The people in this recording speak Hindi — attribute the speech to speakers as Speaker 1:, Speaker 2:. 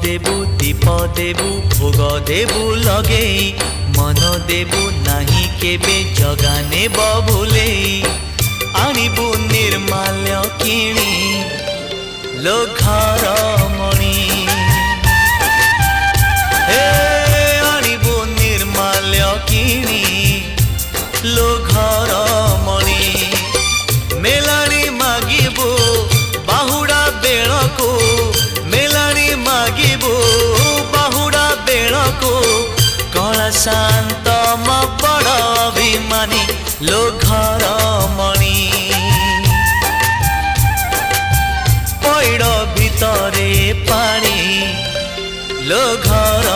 Speaker 1: देबु दीप देबु भोग देबु लगे मन देबु नाही केबे जगाने बभुले आनिबु निर्माल्य किणी लो घर मणि हे आनिबु निर्माल्य किणी लो घर मणि मेलानी मागिबु बाहुड़ा बेलको मेलानी मागिबु बाहुड़ा बेलको कला शांत म बड़ अभिमानी लो घर मणि पैड़ भितरे पानी लो घर